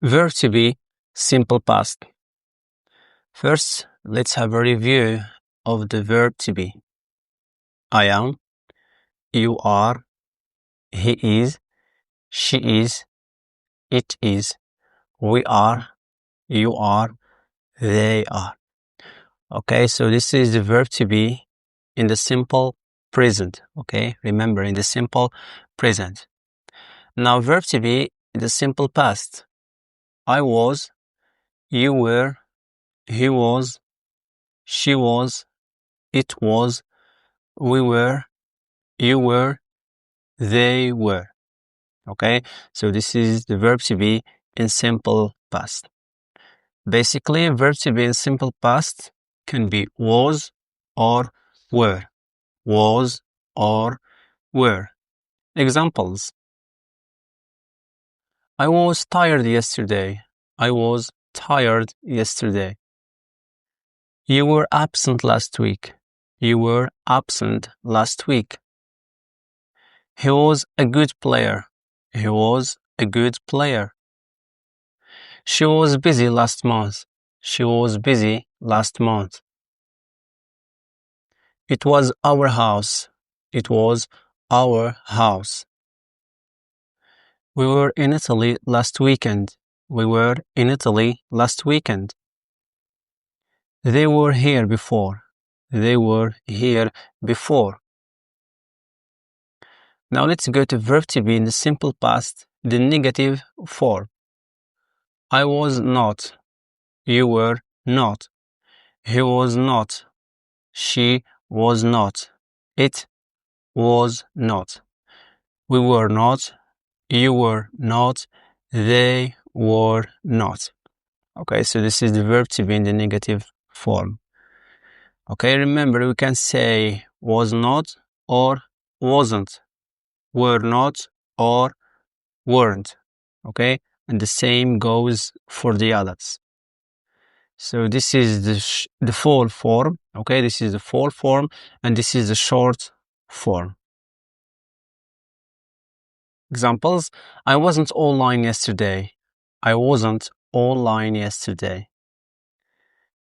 Verb to be, simple past. First, let's have a review of the verb to be. I am, you are, he is, she is, it is, we are, you are, they are. Okay, so this is the verb to be in the simple present. Okay, remember, in the simple present. Now, verb to be in the simple past. I was, you were, he was, she was, it was, we were, you were, they were. Okay, so this is the verb to be in simple past. Basically, verb to be in simple past can be was or were. Was or were. Examples. I was tired yesterday. I was tired yesterday. You were absent last week. You were absent last week. He was a good player. He was a good player. She was busy last month. She was busy last month. It was our house. It was our house. We were in Italy last weekend. We were in Italy last weekend. They were here before. They were here before. Now let's go to verb to be in the simple past, the negative form. I was not. You were not. He was not. She was not. It was not. We were not. You were not. They were not. Okay, so this is the verb to be in the negative form. Okay, remember we can say was not or wasn't, were not or weren't. Okay, and the same goes for the others. So this is the full form. Okay, this is the full form, and this is the short form. Examples: I wasn't online yesterday. I wasn't online yesterday.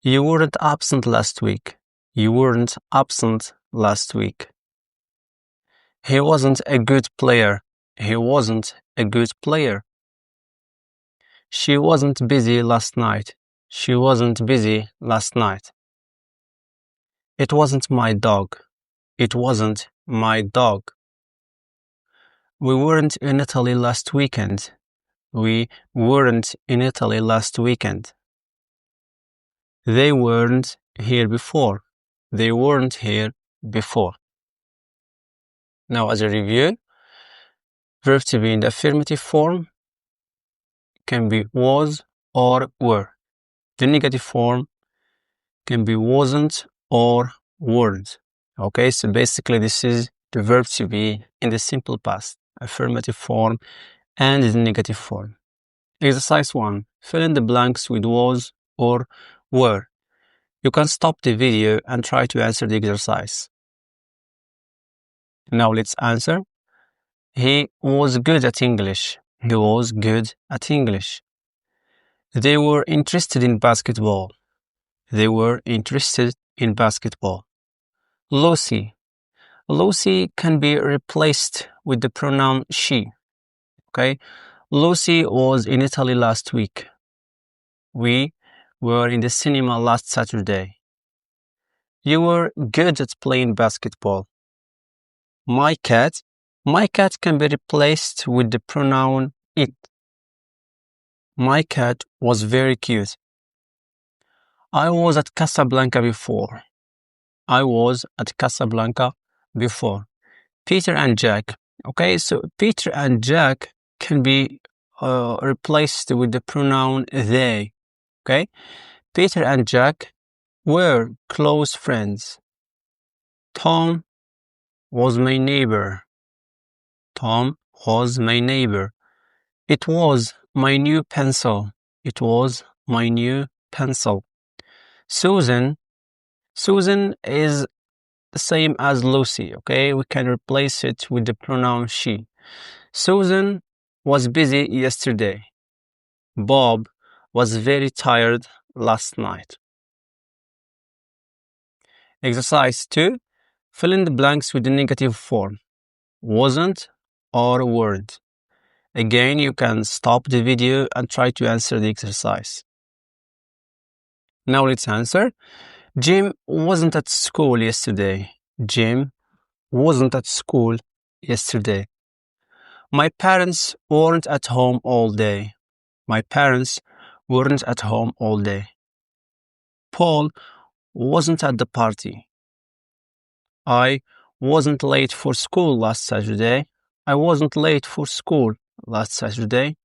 You weren't absent last week. You weren't absent last week. He wasn't a good player. He wasn't a good player. She wasn't busy last night. She wasn't busy last night. It wasn't my dog. It wasn't my dog. We weren't in Italy last weekend. We weren't in Italy last weekend. They weren't here before. They weren't here before. Now, as a review, verb to be in the affirmative form can be was or were. The negative form can be wasn't or weren't. Okay, so basically this is the verb to be in the simple past, affirmative form, and the negative form. Exercise 1. Fill in the blanks with was or were. You can stop the video and try to answer the exercise. Now let's answer. He was good at English. He was good at English. They were interested in basketball. They were interested in basketball. Lucy. Lucy can be replaced with the pronoun she. Okay? Lucy was in Italy last week. We were in the cinema last Saturday. You were good at playing basketball. My cat. My cat can be replaced with the pronoun it. My cat was very cute. I was at Casablanca before. I was at Casablanca before. Peter and Jack. Okay, so Peter and Jack can be replaced with the pronoun they. Okay, Peter and Jack were close friends. Tom was my neighbor. Tom was my neighbor. It was my new pencil. It was my new pencil. Susan. Susan is the same as Lucy, okay? We can replace it with the pronoun she. Susan was busy yesterday. Bob was very tired last night. Exercise 2. Fill in the blanks with the negative form. Wasn't or weren't. Again, you can stop the video and try to answer the exercise. Now let's answer. Jim wasn't at school yesterday. Jim wasn't at school yesterday. My parents weren't at home all day. My parents weren't at home all day. Paul wasn't at the party. I wasn't late for school last Saturday. I wasn't late for school last Saturday.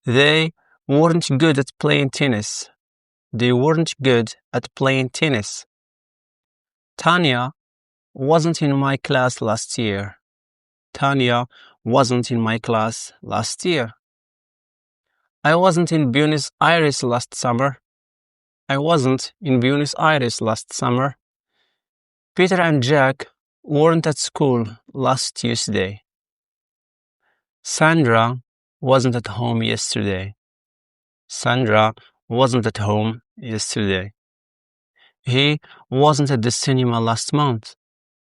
They weren't good at playing tennis. They weren't good at playing tennis. Tanya wasn't in my class last year. Tanya wasn't in my class last year. I wasn't in Buenos Aires last summer. I wasn't in Buenos Aires last summer. Peter and Jack weren't at school last Tuesday. Sandra wasn't at home yesterday. Sandra wasn't at home yesterday. He wasn't at the cinema last month.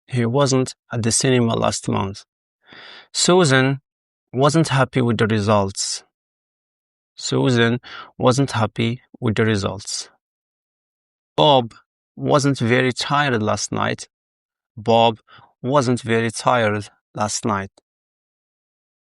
He wasn't at the cinema last month. Susan wasn't happy with the results. Susan wasn't happy with the results. Bob wasn't very tired last night. Bob wasn't very tired last night.